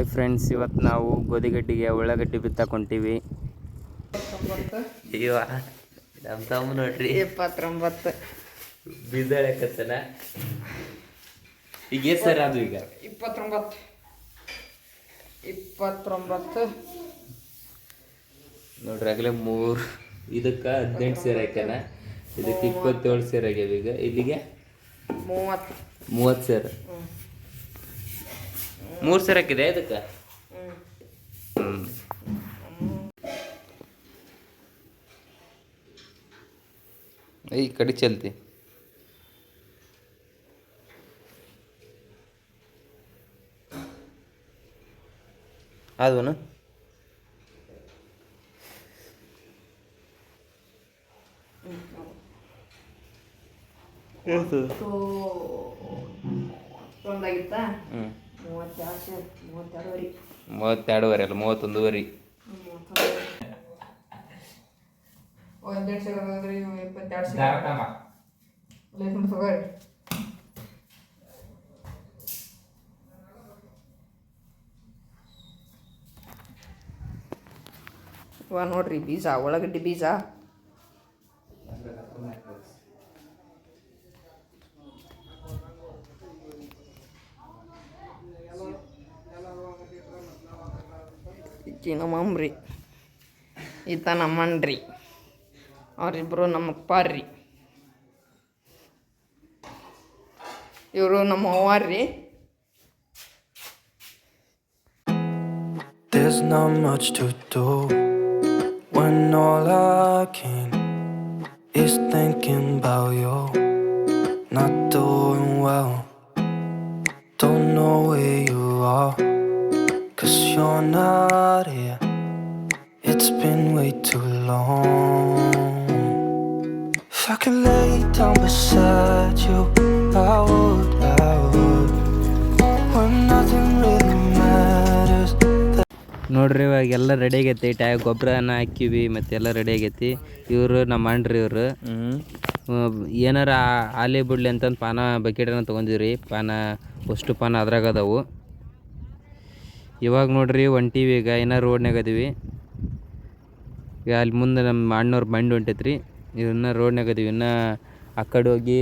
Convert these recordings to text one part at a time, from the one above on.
Hi friends, ಇವತ್ತು ನಾವು ಗೋಧಿಗಡ್ಡಿಗೆ ಉಳ್ಳಾಗಡ್ಡಿ ಬಿತ್ತಾಕೊಂತೀವಿ. ಅಯ್ಯೋ ನಮ್ಮ ತಮ್ಮ ನೋಡ್ರಿ 29 ಬೀಜ ಲೆಕ್ಕತ್ತನ. ಈಗ ಎಷ್ಟು ಸರ್ ಅದು? ಈಗ 29 ನೋಡ್ರಿ ಆಗಲೇ 3 ಇದಕ್ಕೆ 18 ಸೇರ್ ಹಾಕ್ಯಾನ. ಇದಕ್ಕೆ 27 ಸೇರ್ ಆಗ್ಯಾವ. ಈಗ ಇಲ್ಲಿಗೆ 30 ಸೇರ್. 3 ಸೇರ್ ಹಾಕಿದೆ ಇದಕ್ಕೆ. ಈ ಕಡೆ ಚಲ್ತಿ ಆದ್ವನ ಒಂದಾಗಿತ್ತಾ 32ವರೆ ಅಲ್ಲ 31ವರೆ. ನೋಡ್ರಿ ಬೀಜ, ಉಳ್ಳಾಗಡ್ಡಿ ಬೀಜ. ಈಕಿ ನಮ್ಮ ಅಮ್ರಿ, ಈತ ನಮ್ಮ ಅಣ್ಣ್ರಿ, ಅವರಿಬ್ಬರು ನಮ್ಮ ಅಪ್ಪಾರ್ರಿ, ಇವರು ನಮ್ಮ ಅವ್ವಾರ್ರಿ. There's not much to do when all I can is thinking about you. Not doing well, don't know where you are, 'cause you're not here. It's been way too long. If I could lay down beside you, I would, when nothing really matters. ನೋಡ್ರಿ ಇವಾಗ ಎಲ್ಲ ready ಆಗೈತಿ. ಗೊಬ್ಬರನ ಹಾಕಿವಿ ಮತ್ತೆಲ್ಲ ready ಆಗೈತಿ. ಇವರು ನಮ್ಮ ಅಣ್ಣ್ರಿ. ಇವರು ಏನಾರ ಆಲೆ ಬಿಡ್ಲಿ ಅಂತಂದು ಪಾನ ಬಕೆಟನ್ನ ತೊಗೊಂಡಿವ್ರಿ. ಅಷ್ಟು ಪಾನ ಅದ್ರಾಗ ಅದಾವು. ಇವಾಗ ನೋಡ್ರಿ ಹೊಂಟೀವಿ. ಈಗ ಏನೋ ರೋಡ್ನಾಗ ಅದೀವಿ. ಈಗ ಅಲ್ಲಿ ಮುಂದೆ ನಮ್ಮ ಅಣ್ಣವ್ರ ಬಂಡಿ ಹೊಂಟೈತ್ರಿ. ಇವನ್ನ ರೋಡ್ನಾಗ ಅದೀವಿ. ಇನ್ನು ಆ ಕಡೆ ಹೋಗಿ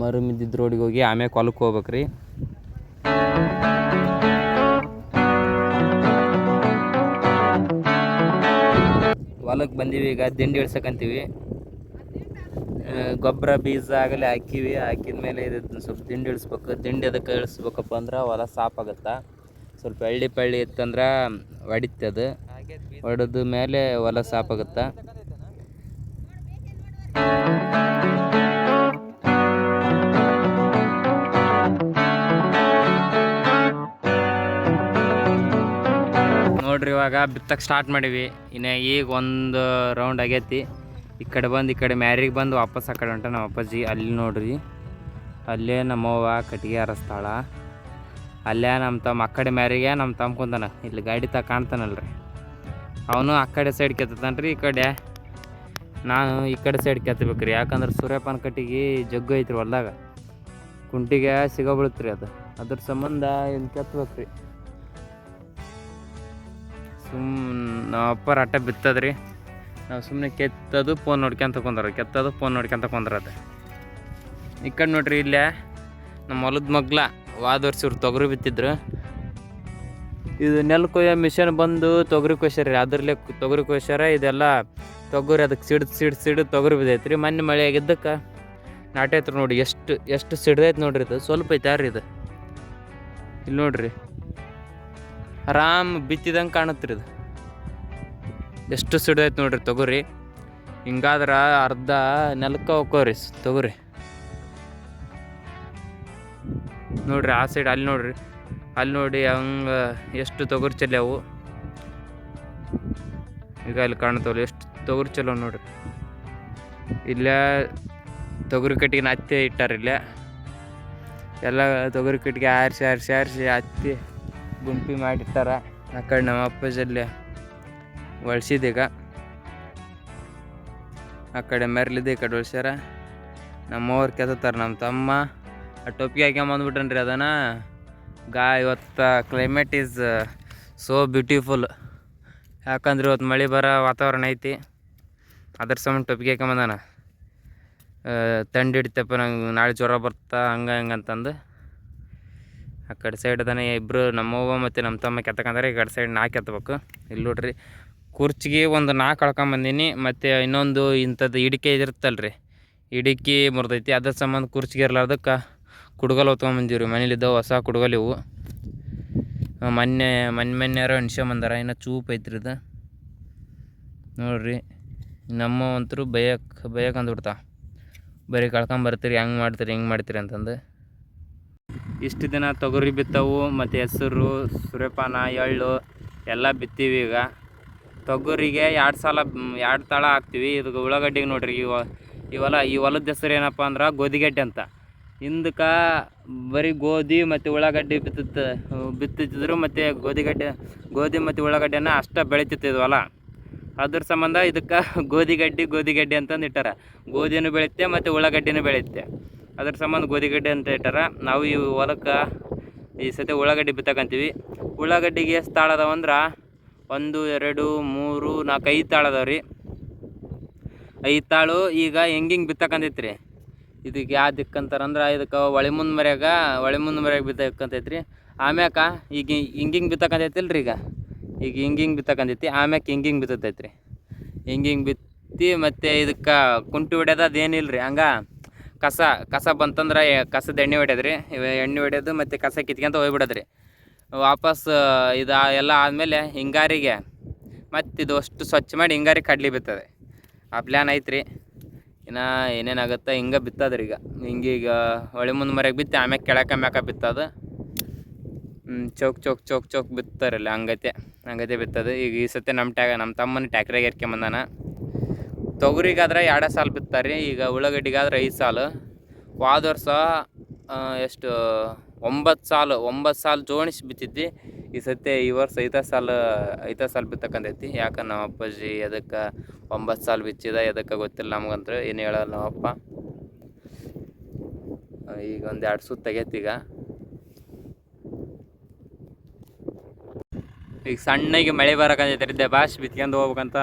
ಮರುಮಿದ್ದಿದ್ದ ರೋಡಿಗೆ ಹೋಗಿ ಆಮ್ಯಾಗ ಹೊಲಕ್ಕೆ ಹೋಗ್ಬೇಕ್ರಿ. ಹೊಲಕ್ಕೆ ಬಂದೀವಿ. ಈಗ ದಿಂಡಿ ಇಳ್ಸಕ್ಕಂತೀವಿ. ಗೊಬ್ಬರ ಬೀಜ ಆಗಲೇ ಹಾಕಿವಿ. ಹಾಕಿದ್ಮೇಲೆ ಇದು ಸ್ವಲ್ಪ ದಿಂಡಿ ಇಳಿಸ್ಬೇಕು. ದಿಂಡಿ ಅದಕ್ಕೆ ಇಳಿಸ್ಬೇಕಪ್ಪ ಅಂದ್ರೆ ಹೊಲ ಸಾಪಾಗತ್ತೆ. ಸ್ವಲ್ಪ ಪಳ್ಳಿ ಇತ್ತಂದ್ರೆ ಹೊಡಿತದು. ಹೊಡೆದ ಮೇಲೆ ಹೊಲ ಸಾಪಾಗತ್ತೆ. ನೋಡ್ರಿ ಇವಾಗ ಬಿತ್ತಕ್ಕೆ ಸ್ಟಾರ್ಟ್ ಮಾಡೀವಿ. ಇನ್ನು ಈಗ ಒಂದು ರೌಂಡ್ ಆಗೈತಿ. ಈ ಕಡೆ ಮ್ಯಾರಿಗೆ ಬಂದು ವಾಪಸ್ ಆ ಕಡೆ ಹೊಂಟ ನಮ್ಮ ಅಪ್ಪಾಜಿ. ಅಲ್ಲಿ ನೋಡ್ರಿ, ಅಲ್ಲೇ ನಮ್ಮವ್ವ ಕಟ್ಟಿಗೆ ಹರಸ್ತಾಳ. ಅಲ್ಲೇ ನಮ್ಮ ತಮ್ಮ ಆ ಕಡೆ ಮ್ಯಾರಿಗೆ ನಮ್ಮ ತಮ್ಮ ಕುಂತಾನ. ಇಲ್ಲಿ ಗಾಡಿ ಕಾಣ್ತಾನಲ್ರಿ, ಅವನು ಆ ಕಡೆ ಸೈಡ್ ಕೆತ್ತತಾನ್ರಿ. ಈ ಕಡೆ ನಾನು ಈ ಕಡೆ ಸೈಡ್ ಕೆತ್ತಬೇಕ್ರಿ. ಯಾಕಂದ್ರೆ ಸೂರ್ಯಪಾನ ಕಟ್ಟಿಗೆ ಜಗ್ಗು ಐತ್ರಿ ಹೊಲ್ದಾಗ. ಕುಂಟಿಗೆ ಸಿಗೋಬಿಡುತ್ರಿ ಅದು. ಅದ್ರ ಸಂಬಂಧ ಇಲ್ಲಿ ಕೆತ್ತಬೇಕ್ರಿ. ನಮ್ಮ ಅಪ್ಪ ರಟ್ಟ ಬಿತ್ತದ್ರಿ. ನಾವು ಸುಮ್ಮನೆ ಕೆತ್ತದು ಫೋನ್ ನೋಡ್ಕೊಂತ ಕುಂದ್ರದು. ಈ ಕಡೆ ನೋಡ್ರಿ, ಇಲ್ಲೇ ನಮ್ಮ ಹೊಲದ ಮಗ್ಲ ವಾದ ವರ್ಷ ಇವ್ರು ತೊಗರಿ ಬಿತ್ತಿದ್ರು. ಇದು ನೆಲ್ ಕೊಯ್ಯೋ ಮಿಷನ್ ಬಂದು ತೊಗರಿ ಕೊಯ್ಸ್ಯಾರ. ಅದ್ರಲ್ಲೇ ತೊಗರಿ ಕೊಯ್ಸ್ಯಾರ. ಇದೆಲ್ಲ ತೊಗರಿ ಅದಕ್ಕೆ ಸಿಡ್ದು ತೊಗರಿ ಬಿದ್ದೈತ್ರಿ. ಮೊನ್ನೆ ಮಳೆ ಆಗಿದ್ದಕ್ಕೆ ನಾಟೈತ್ರಿ. ನೋಡಿ ಎಷ್ಟು ಸಿಡ್ದೈತೆ ನೋಡ್ರಿ. ಇದು ಸ್ವಲ್ಪ ಐತೆ ಯಾರು ಇದು. ಇಲ್ಲಿ ನೋಡ್ರಿ, ಆರಾಮ್ ಬಿತ್ತಿದಂಗೆ ಕಾಣತ್ರಿ. ಇದು ಎಷ್ಟು ಸಿಡ್ದೈತೆ ನೋಡ್ರಿ ತೊಗರಿ. ಹಿಂಗಾದ್ರೆ ಅರ್ಧ ನೆಲಕ್ಕೆ ಹೋಗ್ಕೋರಿ ತೊಗರಿ. ನೋಡ್ರಿ ಆ ಸೈಡ್ ಅಲ್ಲಿ ನೋಡಿ ಹಂಗೆ ಎಷ್ಟು ತೊಗರಿ ಚೆಲ್ಲವು. ಈಗ ಅಲ್ಲಿ ಕಾಣ್ತಾವಲ್ಲ ಎಷ್ಟು ತೊಗರಿ ಚೆಲ್ಲವು ನೋಡ್ರಿ. ಇಲ್ಲೇ ತೊಗರಿ ಕಟ್ಟಿಗೆ ಹತ್ತಿ ಇಟ್ಟಾರ. ಇಲ್ಲೇ ಎಲ್ಲ ತೊಗರಿ ಕಟ್ಟಿಗೆ ಆರಿಸಿ ಹತ್ತಿ ಗುಂಪಿ ಮಾಡಿಟ್ಟಾರ. ಆ ಕಡೆ ನಮ್ಮ ಅಪ್ಪಾಜಲ್ಲಿ ಒಳ್ಸಿದೀಗ. ಆ ಕಡೆ ಮೆರ್ಲಿದೆ, ಈ ಕಡೆ ಒಳ್ಸ್ಯಾರ. ನಮ್ಮವ್ರು ಕೆತ್ತಾರ. ನಮ್ಮ ತಮ್ಮ ಆ ಟೊಪ್ಪಿಗೆ ಹಾಕ್ಯಂಬಂದ್ಬಿಟ್ಟನ್ರಿ. ಅದನ್ನು ಇವತ್ತು ಕ್ಲೈಮೇಟ್ ಈಸ್ ಸೋ ಬ್ಯೂಟಿಫುಲ್. ಯಾಕಂದ್ರೆ ಇವತ್ತು ಮಳೆ ಬರೋ ವಾತಾವರಣ ಐತಿ. ಅದ್ರ ಸಂಬಂಧ ಟೊಪ್ಪಿಗೆ ಹಾಕೊಂಬಂದಾನ. ತಂಡಿ ಹಿಡಿತಪ್ಪ ನಂಗೆ ನಾಳೆ ಜ್ವರ ಬರ್ತಾ ಹಂಗೆ ಅಂತಂದು. ಆ ಕಡೆ ಸೈಡ್ ಅದಾನೆ ಇಬ್ಬರು ನಮ್ಮವ್ವ ಮತ್ತು ನಮ್ಮ ತಮ್ಮ ಕೆತ್ತಕಂತಾರೆ. ಈ ಕಡೆ ಸೈಡ್ 4 ಕೆತ್ತಬೇಕು. ಇಲ್ಲಿ ನೋಡ್ರಿ ಕುರ್ಚಿಗೆ ಒಂದು 4 ಕಳ್ಕೊಂಬಂದೀನಿ. ಮತ್ತು ಇನ್ನೊಂದು ಇಂಥದ್ದು ಇಡಿಕೆ ಇದಿರುತ್ತಲ್ರಿ, ಇಡಿಕೆ ಮುರಿದೈತಿ. ಅದ್ರ ಸಂಬಂಧ ಕುರ್ಚಿಗೆ ಇರ್ಲಾರ್ದಕ್ಕೆ ಕುಡ್ಗಲ್ ಹೊತ್ಕೊಂಬಂದೀವಿ ರೀ. ಮನೇಲಿದ್ದಾವೆ ಹೊಸ ಕುಡ್ಗಲ್ ಇವು. ಮೊನ್ನೆಯಾರು ಅನ್ಸ್ಕೊಂಬಂದಾರ. ಇನ್ನು ಚೂಪ್ ಐತ್ರಿ ಇದು ನೋಡ್ರಿ. ನಮ್ಮ ಅಂತರೂ ಬಯಕ್ಕೆ ಅಂದ್ಬಿಡ್ತಾ, ಬರೀ ಕಳ್ಕೊಂಬರ್ತೀರಿ, ಹೆಂಗೆ ಮಾಡ್ತೀರಿ ಹಿಂಗೆ ಮಾಡ್ತೀರಿ ಅಂತಂದು. ಇಷ್ಟು ದಿನ ತೊಗರಿ ಬಿತ್ತವು ಮತ್ತು ಹೆಸರು, ಸೂರ್ಯಪಾನ, ಎಳ್ಳು ಎಲ್ಲ ಬಿತ್ತೀವಿ. ಈಗ ತೊಗರಿಗೆ 2 ತಾಳ ಹಾಕ್ತೀವಿ. ಇದು ಉಳ್ಳಾಗಡ್ಡಿಗೆ ನೋಡ್ರಿ ಈ ಹೊಲದ ಹೆಸರು ಏನಪ್ಪ ಅಂದ್ರೆ ಗೋಧಿಗಡ್ಡೆ ಅಂತ. ಹಿಂದಕ್ಕೆ ಬರೀ ಗೋಧಿ ಮತ್ತು ಉಳ್ಳಾಗಡ್ಡಿ ಬಿತ್ತಿದ್ರು. ಮತ್ತು ಗೋಧಿ ಮತ್ತು ಉಳ್ಳಾಗಡ್ಡೆನ ಅಷ್ಟೇ ಬೆಳಿತಿತ್ತು ಹೊಲ. ಅದ್ರ ಸಂಬಂಧ ಇದಕ್ಕೆ ಗೋಧಿಗಡ್ಡೆ ಅಂತಂದು ಇಟ್ಟಾರ. ಗೋಧಿನೂ ಬೆಳೆಯುತ್ತೆ ಮತ್ತು ಉಳ್ಳಾಗಡ್ಡಿನೂ ಬೆಳೆಯುತ್ತೆ. ಅದ್ರ ಸಂಬಂಧ ಗೋಧಿಗಡ್ಡೆ ಅಂತ ಇಟ್ಟಾರ. ನಾವು ಈ ಹೊಲಕ್ಕೆ ಈ ಸತಿ ಉಳ್ಳಾಗಡ್ಡಿ ಬಿತ್ತಕ್ಕಂತೀವಿ. ಉಳ್ಳಾಗಡ್ಡಿಗೆ ಎಷ್ಟು ತಾಳು ಅದಾವಂದ್ರೆ 1 2 3 4 5 ತಾಳು ಅದಾವೆ ರೀ. 5 ತಾಳು ಈಗ ಹೆಂಗೆ ಬಿತ್ತಕ್ಕಂತೈತಿ ರೀ. ಇದಕ್ಕೆ ಯಾವ ದಿಕ್ಕಂತಾರಂದ್ರೆ ಇದಕ್ಕೆ ಹೊಳೆ ಮುಂದೆ ಮರ್ಯಾಗ ಬಿತ್ತಕ್ಕಂತೈತಿ. ಆಮ್ಯಾಕ ಈಗ ಹಿಂಗೆ ಬಿತ್ತಕ್ಕಂತೈತಿಲ್ಲ ರೀ. ಈಗ ಹಿಂಗೆ ಬಿತ್ತಕ್ಕಂತೈತಿ. ಆಮ್ಯಾಕ ಹಿಂಗೆ ಬಿತ್ತೈತಿ ರೀ. ಹಿಂಗೆ ಬಿತ್ತಿ ಮತ್ತು ಇದಕ್ಕೆ ಕುಂಟಿ ಹೊಡ್ಯೋದು ಅದೇನಿಲ್ಲ ರೀ. ಹಂಗೆ ಕಸ ಬಂತಂದ್ರೆ ಕಸದ ಎಣ್ಣೆ ಹೊಡ್ಯೋದು ರೀ. ಎಣ್ಣೆ ಹೊಡ್ಯೋದು ಮತ್ತು ಕಸ ಕಿತ್ಕೊಂತ ಹೋಗ್ಬಿಡೋದು ರೀ. ವಾಪಸ್ ಇದು ಎಲ್ಲ ಆದಮೇಲೆ ಹಿಂಗಾರಿಗೆ ಮತ್ತು ಇದು ಅಷ್ಟು ಸ್ವಚ್ಛ ಮಾಡಿ ಹಿಂಗಾರಿಗೆ ಕಡ್ಲಿ ಬಿತ್ತದೆ. ಆ ಪ್ಲ್ಯಾನ್ ಐತ್ರಿ. ಇನ್ನು ಏನೇನಾಗುತ್ತೆ ಹಿಂಗೆ ಬಿತ್ತದ್ರಿ. ಈಗ ಹೊಳೆ ಮುಂದೆ ಮರ್ಯಾಗ ಬಿತ್ತಿ ಆಮ್ಯಾಗ ಕೆಳಕ್ಕೆ ಮ್ಯಾಕ ಬಿತ್ತದು. ಚೌಕ್ ಬಿತ್ತಾರಲ್ಲ, ಹಂಗೈತೆ ಬಿತ್ತದು. ಈಗ ಈ ಸತಿ ನಮ್ಮ ತಮ್ಮನ ಟ್ಯಾಕ್ಟ್ರಾಗ ಏರ್ಕೊಂಬಂದಾನ. ತೊಗರಿಗಾದ್ರೆ 2 ಸಾಲು ಬಿತ್ತಾರೆ. ಈಗ ಉಳ್ಳಾಗಡ್ಡಿಗಾದ್ರೆ 5 ಸಾಲು. ಹೋದ ವರ್ಷ ಎಷ್ಟು 9 ಸಾಲು ಜೋಣಿಸಿ ಬಿತ್ತಿದ್ವಿ. ಈ ವರ್ಷ 5 ಸಾಲು ಬಿತ್ತಕ್ಕಂತೈತಿ. ಯಾಕೆ ನಮ್ಮ ಅಪ್ಪಾಜಿ ಎದಕ್ಕೆ 9 ಸಾಲು ಬಿಚ್ಚಿದ ಎದಕ್ಕೆ ಗೊತ್ತಿಲ್ಲ ನಮಗಂದ್ರೆ. ಏನು ಹೇಳಲ್ಲ ನಮ್ಮಪ್ಪ. ಈಗ 2 ಸುತ್ತು ತೆಗೈತಿ. ಈಗ ಸಣ್ಣಗೆ ಮಳೆ ಬರಕಂತೈತಿ ರೀ. ಭಾಷೆ ಬಿತ್ಕೊಂಡು ಹೋಗ್ಬೇಕಂತ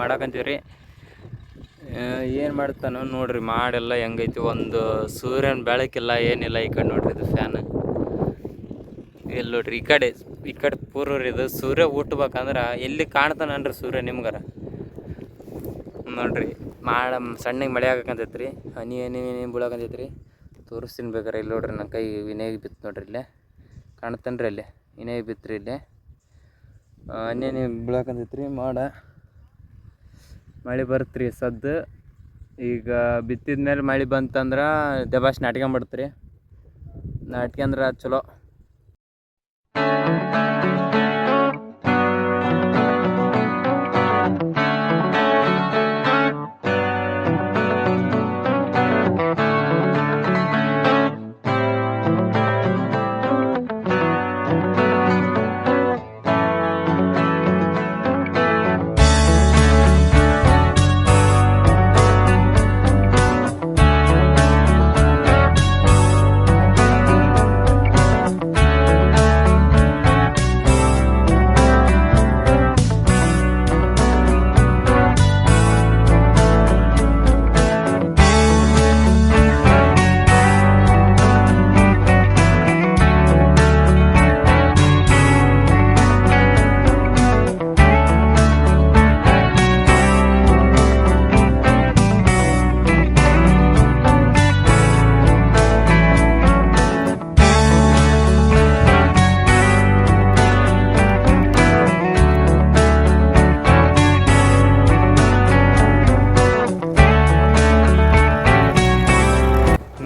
ಮಾಡಕಂತೀವಿ ರೀ. ಏನು ಮಾಡ್ತಾನೋ ನೋಡ್ರಿ. ಮಾಡೆಲ್ಲ ಹೆಂಗೈತಿ. ಒಂದು ಸೂರ್ಯನ ಬೆಳಕಿಲ್ಲ, ಏನಿಲ್ಲ. ಈ ಕಡೆ ನೋಡ್ರಿ ಇದು ಫ್ಯಾನ್. ಇಲ್ಲಿ ನೋಡ್ರಿ ಈ ಕಡೆ ಪೂರ್ವ ಇದು ಸೂರ್ಯ ಹುಟ್ಬೇಕಂದ್ರೆ ಎಲ್ಲಿ ಕಾಣ್ತಾನನ್ರಿ ಸೂರ್ಯ ನಿಮ್ಗಾರ ನೋಡ್ರಿ. ಸಣ್ಣಗೆ ಮಳೆ ಆಗಕಂತೈತಿ ರೀ. ಹನಿ ಬೀಳಕಂತೈತಿ ರೀ. ತೋರಿಸ್ತೀನಿ ಬೇಕಾರೆ. ಇಲ್ಲಿ ನೋಡ್ರಿ ನನ್ನ ಕೈ ವಿನಯಗೆ ಬಿತ್ತು ನೋಡ್ರಿ. ಇಲ್ಲೇ ಕಾಣ್ತಾನ್ರಿ. ಅಲ್ಲಿ ವಿನಯಗೆ ಬಿತ್ರಿ. ಇಲ್ಲೇ ಹನಿ ಬೀಳಕಂತೈತಿ ರೀ. ಮಳೆ ಬರುತ್ತೆ ರೀ ಸದ್ದು. ಈಗ ಬಿತ್ತಿದ ಮೇಲೆ ಮಳೆ ಬಂತಂದ್ರೆ ದಬಾಶ್ ನಾಟ್ಕೊಂಬಿಡ್ತು ರೀ. ನಾಟ್ಕೊಂಡ್ರೆ ಚಲೋ.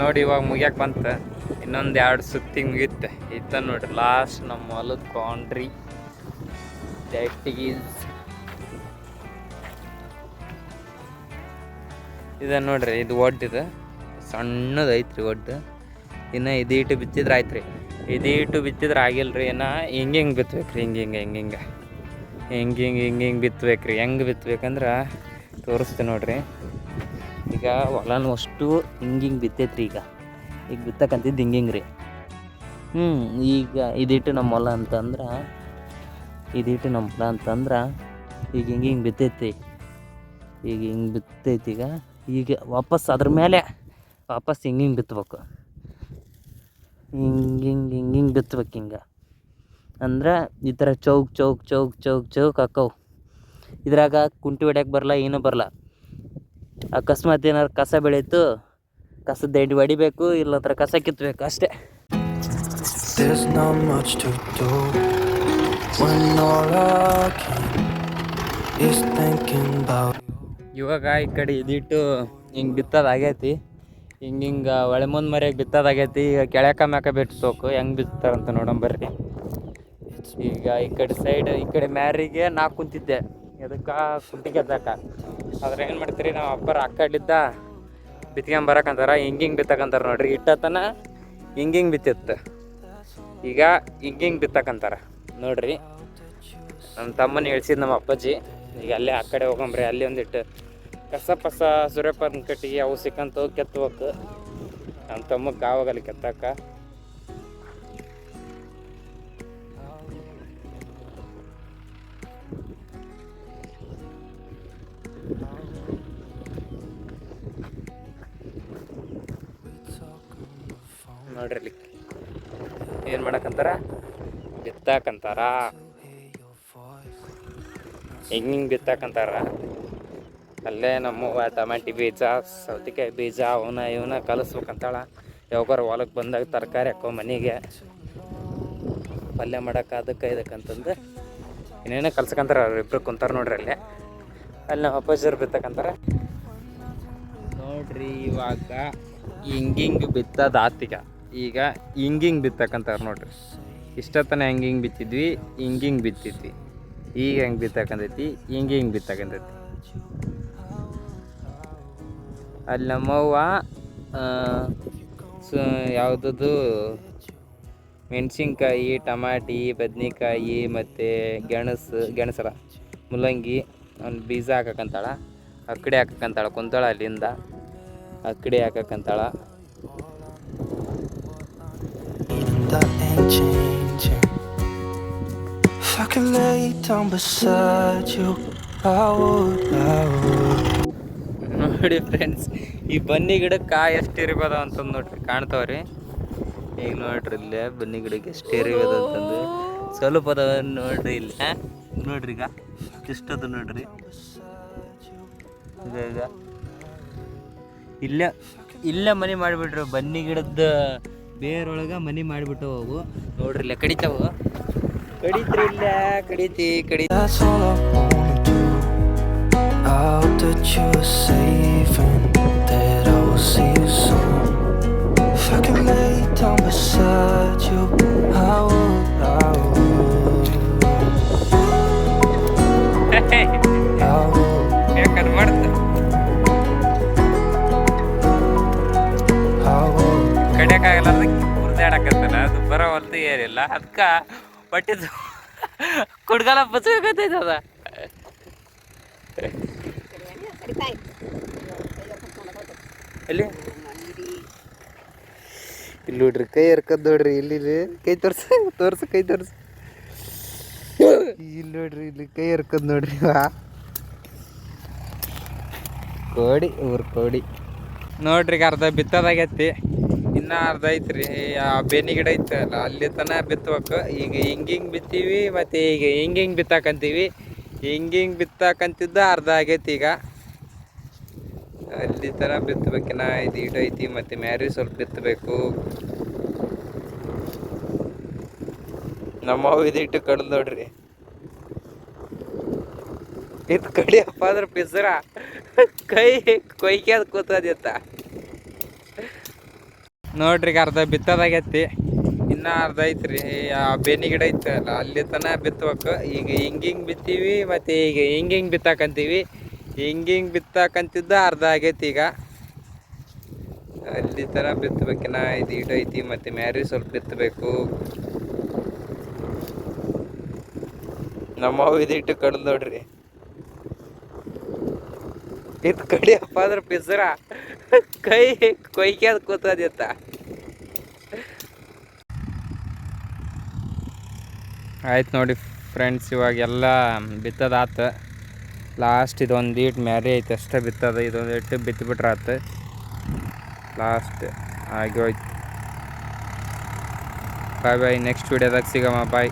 ನೋಡಿ ಇವಾಗ ಮುಗಿಯಕ್ಕೆ ಬಂತು. ಇನ್ನೊಂದು 2 ಸುತ್ತಿಗೆ ಮುಗಿಯುತ್ತೆ. ಇತ್ತ ನೋಡ್ರಿ ಲಾಸ್ಟ್ ನಮ್ಮ ಹೊಲದ ಬೌಂಡ್ರಿ. ಇದು ನೋಡ್ರಿ, ಇದು ಒಡ್ಡಿದೆ ಸಣ್ಣದು ಐತ್ರಿ ಒಡ್ಡು. ಇನ್ನು ಇದೀಟು ಬಿತ್ತಿದ್ರೆ ಆಯ್ತು ರೀ. ಇದೀಟು ಬಿತ್ತಿದ್ರೆ ಆಗಿಲ್ಲ ರೀ. ಇನ್ನು ಹಿಂಗೆ ಬಿತ್ಬೇಕು ರೀ. ಹಿಂಗೆ ಬಿತ್ಬೇಕು ರೀ. ಹೆಂಗೆ ಬಿತ್ಬೇಕಂದ್ರೆ ತೋರಿಸ್ತೀನಿ ನೋಡ್ರಿ. ಈಗ ಹೊಲನೂ ಅಷ್ಟು ಹಿಂಗೆ ಬಿತ್ತೈತ್ರಿ. ಈಗ ಬಿತ್ತಕ್ಕಂತಿದ್ದು ಹಿಂಗೆ ರೀ. ಈಗ ಇದಿಟ್ಟು ನಮ್ಮ ಹೊಲ ಅಂತಂದ್ರೆ ಇದಿಟ್ಟು ನಮ್ಮ ಹೊಲ ಅಂತಂದ್ರೆ ಈಗ ಹಿಂಗೆ ಬಿತ್ತೈತಿ. ಈಗ ಹಿಂಗೆ ಬಿತ್ತೈತಿ. ಈಗ ವಾಪಸ್ ಅದ್ರ ಮೇಲೆ ವಾಪಸ್ ಹಿಂಗೆ ಬಿತ್ತಬೇಕು. ಹಿಂಗೆ ಬಿತ್ತಬೇಕು. ಹಿಂಗೆ ಅಂದ್ರೆ ಈ ಥರ ಚೌಕ್ ಹಾಕವು. ಇದ್ರಾಗ ಕುಂಟಿ ಹೊಡ್ಯಕ್ಕೆ ಬರಲ್ಲ, ಏನೂ ಬರಲ್ಲ. ಅಕಸ್ಮಾತ್ ಏನಾರು ಕಸ ಬೆಳೀತು, ಕಸದ ಎಣ್ಣೆ ಹೊಡಿಬೇಕು, ಇಲ್ಲಂದ್ರೆ ಕಸ ಕಿತ್ತಬೇಕು ಅಷ್ಟೇ. There's not much to do when all I can is thinking about you. ಇವಾಗ ಈ ಕಡೆ ಇದಿಟ್ಟು ಹಿಂಗೆ ಬಿತ್ತೋದಾಗೈತಿ. ಹಿಂಗೆ ಒಳೆ ಮುಂದೆ ಮರ್ಯಾಗ ಬಿತ್ತೋದಾಗೈತಿ. ಈಗ ಕೆಳಕ ಮ್ಯಾಕ ಬಿತ್ತಬೇಕು. ಹೆಂಗೆ ಬಿತ್ತಾರಂತ ನೋಡಂಬರ್ರಿ. ಈಗ ಈ ಕಡೆ ಸೈಡ್, ಈ ಕಡೆ ಮ್ಯಾರಿಗೆ ನಾ ಕುಂತಿದ್ದೆ, ಅದಕ್ಕೆ ಕುಂಟಿಗೆ ಎದ್ದಾಕ. ಆದ್ರೆ ಏನು ಮಾಡ್ತೀರಿ, ನಾವು ಅಪ್ಪರ ಆ ಕಡೆಲಿದ್ದ ಬಿತ್ಕೊಂಬರಕಂತಾರ. ಹಿಂಗೆ ಬಿತ್ತಕಂತಾರೆ ನೋಡ್ರಿ. ಇಟ್ಟತನ ಹಿಂಗೆ ಬಿತ್ತಿತ್ತು. ಈಗ ಹಿಂಗೆ ಬಿತ್ತಕಂತಾರ ನೋಡ್ರಿ. ನಮ್ಮ ತಮ್ಮನ ಹೇಳ್ಸಿದ್ ನಮ್ಮ ಅಪ್ಪಾಜಿ. ಈಗ ಅಲ್ಲೇ ಆ ಕಡೆ ಹೋಗಂಬ್ರಿ. ಅಲ್ಲಿ ಒಂದಿಟ್ಟು ಕಸ ಸೂರ್ಯಪಾನ ಕಟ್ಟಿಗೆ ಅವು ಸಿಕ್ಕಂತ ಕೆತ್ತಬೇಕು. ನಮ್ಮ ತಮ್ಮಗೆ ಗಾವಾಗಲ್ಲಿ ಕೆತ್ತಾಕ. ನೋಡ್ರಿ ಅಲ್ಲಿ ಏನು ಮಾಡಕ್ಕಂತಾರ, ಬಿತ್ತಾಕಂತಾರ. ಹಿಂಗೆ ಬಿತ್ತಾಕಂತಾರ. ಅಲ್ಲೇ ನಮ್ಮವ್ವ ಟಮಾಟಿ ಬೀಜ, ಸೌತೆಕಾಯಿ ಬೀಜ ಇವನ್ನ ಕಲಿಸ್ಬೇಕಂತಾಳ. ಯಾವಾಗಾರ ಹೊಲಕ್ಕೆ ಬಂದಾಗ ತರಕಾರಿ ಹಾಕೋ ಮನೆಗೆ ಪಲ್ಯ ಮಾಡೋಕೆ ಅದಕ್ಕೆ ಇದಕ್ಕಂತಂದು ಇನ್ನೇನೋ ಕಲ್ಸ್ಕೊಂತಾರ. ಅವ್ರಿಬ್ರು ಕುಂತಾರ ನೋಡ್ರಿ ಅಲ್ಲೇ. ಅಲ್ಲಿ ನಮ್ಮ ಅಪ್ಪಾಜಿಯವ್ರು ಬಿತ್ತಕಂತಾರ ನೋಡ್ರಿ. ಇವಾಗ ಹಿಂಗೆ ಬಿತ್ತದ ಆತಿಗ. ಈಗ ಹಿಂಗೆ ಬಿತ್ತಕಂತಾರ ನೋಡ್ರಿ. ಇಷ್ಟತನ ಹೆಂಗೆ ಬಿತ್ತಿದ್ವಿ, ಹಿಂಗೆ ಬಿತ್ತಿದ್ವಿ. ಈಗ ಹೆಂಗೆ ಬಿತ್ತಕಂತೈತಿ, ಹಿಂಗೆ ಬಿತ್ತಕಂತೈತಿ. ಅಲ್ಲಿ ನಮ್ಮವ್ವ ಯಾವುದದು ಮೆಣಸಿನ್ಕಾಯಿ, ಟಮಾಟಿ, ಬದ್ನಿಕಾಯಿ ಮತ್ತು ಗೆಣಸರ ಮುಲ್ಲಂಗಿ ಒಂದು ಬೀಜ ಹಾಕಕ್ಕಂತಾಳ. ಅಕ್ಕಡೆ ಹಾಕಕ್ಕಂತಾಳ. ಕುಂತಾಳ ಅಲ್ಲಿಂದ ಅಕ್ಕಡೆ ಹಾಕಕ್ಕಂತಾಳ. That ain't changing. If I could lay down beside you, I would. ನೋಡಿ ಫ್ರೆಂಡ್ಸ್, ಈ ಬನ್ನಿ ಗಿಡಕ್ಕೆ ಎಷ್ಟು ಇರ್ಬೋದು ಅಂತಂದು ನೋಡ್ರಿ. ಕಾಣ್ತಾವ್ರಿ ಈಗ ನೋಡ್ರಿ. ಇಲ್ಲೇ ಬನ್ನಿ ಗಿಡಕ್ಕೆ ಎಷ್ಟು ಇರ್ಬೋದು ಅಂತಂದು ಸ್ವಲ್ಪ ಅದ ನೋಡ್ರಿ. ಇಲ್ಲಿ ನೋಡ್ರಿ, ಈಗ ಇಷ್ಟದು ನೋಡ್ರಿ. ಈಗ ಇಲ್ಲೇ ಮನೆ ಮಾಡಿಬಿಟ್ರು. ಬನ್ನಿ ಗಿಡದ ಬೇರೊಳಗೆ ಮನೆ ಮಾಡಿಬಿಟ್ಟು ಅವು ನೋಡ್ರಿ. ಇಲ್ಲ ಕಡಿತಾವು, ಕಡಿತ್ರಿ. ಇಲ್ಲ ಕಡಿತಿ. That's all I wanna do. I hope that you're safe and that I will see you soon. If I could lay down beside you, I would. ಯಾಕಂದ್ರೆ ಮಾಡ್ತ ಕಡಿಯೋಕ್ಕಾಗಲ್ಲ. ಅದಕ್ಕೆ ಹುರಿದಾಡಕತ್ತಲ್ಲ, ಅದು ಬರೋ ಹೊಲ್ತು ಏನಿಲ್ಲ. ಅದಕ್ಕೆ ಬಟ್ಟಿದ್ದು ಕುಡ್ಗಾಲ ಬಸ್ಬೇಕಾಗ್ತೈತೆ ಅದ. ಇಲ್ಲಿ ನೋಡ್ರಿ, ಕೈ ಹರ್ಕದ್ ನೋಡ್ರಿ. ಇಲ್ಲಿ ಕೈ ತೋರ್ಸು ಕೈ ತೋರ್ಸು. ಇಲ್ಲಿ ನೋಡ್ರಿ, ಇಲ್ಲಿ ಕೈ ಹರ್ಕದ್ ನೋಡ್ರಿ. ಕೋಡಿ ಕೋಡಿ ನೋಡ್ರಿ. ಈಗ ಅರ್ಧ ಬಿತ್ತದಾಗೈತಿ, ಇನ್ನೂ ಅರ್ಧ ಐತ್ರಿ. ಆ ಬೇನಿ ಗಿಡ ಐತಲ್ಲ ಅಲ್ಲಿ ತನ ಬಿತ್ತಬೇಕು. ಈಗ ಹಿಂಗೆ ಬಿತ್ತೀವಿ, ಮತ್ತು ಈಗ ಹಿಂಗೆ ಬಿತ್ತಾಕಂತೀವಿ. ಹಿಂಗೆ ಬಿತ್ತಾಕಂತಿದ್ದ ಅರ್ಧ ಆಗೈತಿ. ಈಗ ಅಲ್ಲಿ ತನ ಬಿತ್ತಬೇಕಿನ ಇದು ಇಡ ಐತಿ. ಮತ್ತು ಮ್ಯಾರಿ ಸ್ವಲ್ಪ ಬಿತ್ತಬೇಕು. ನಮ್ಮವು ಇದಿಟ್ಟು ಕಡ್ದು ನೋಡ್ರಿ. ಇದು ಕಡಿಯಪ್ಪ ಅಂದ್ರೆ ಪಿಸರ ಕೈ ಕೊಯ್ಕ್ಯಾದ ಕೂತದಿತ್ತ ನೋಡ್ರಿ. ಈಗ ಅರ್ಧ ಬಿತ್ತದಾಗೈತಿ, ಇನ್ನೂ ಅರ್ಧ ಐತ್ರಿ. ಆ ಬೇನಿ ಗಿಡ ಐತಲ್ಲ ಅಲ್ಲಿ ತನ ಬಿತ್ತಬೇಕು. ಈಗ ಹಿಂಗೆ ಬಿತ್ತೀವಿ, ಮತ್ತು ಈಗ ಹಿಂಗೆ ಬಿತ್ತಾಕಂತೀವಿ. ಹಿಂಗೆ ಬಿತ್ತಾಕಂತಿದ್ದ ಅರ್ಧ ಆಗೈತಿ. ಈಗ ಅಲ್ಲಿ ತನ ಬಿತ್ತಬೇಕಿನ ಇದು ಇಡ ಐತಿ. ಮತ್ತು ಮ್ಯಾರಿ ಸ್ವಲ್ಪ ಬಿತ್ತಬೇಕು. ನಮ್ಮವು ಇದಿಟ್ಟು ಕಡ್ದು ನೋಡ್ರಿ. ಇದು ಕಡಿಯಪ್ಪ ಅಂದ್ರೆ ಪಿಸರ ಕೈ ಕೊಯ್ಕ್ಯಾದ ಕೂತದಿತ್ತ. ಆಯ್ತು ನೋಡಿ ಫ್ರೆಂಡ್ಸ್, ಇವಾಗೆಲ್ಲ ಬಿತ್ತದಾತ. ಲಾಸ್ಟ್ ಇದೊಂದು ಈಟ್ ಮ್ಯಾರಿ ಐತೆ ಅಷ್ಟೇ ಬಿತ್ತದ. ಇದೊಂದು ಇಟ್ಟು ಬಿತ್ತಿಬಿಟ್ರೆ ಆತು. ಲಾಸ್ಟ್ ಆಗಿ ಹೋಯ್ತು. ಬಾಯ್ ಬಾಯ್. ನೆಕ್ಸ್ಟ್ ವಿಡಿಯೋದಾಗ ಸಿಗಮ್ಮ. ಬಾಯ್.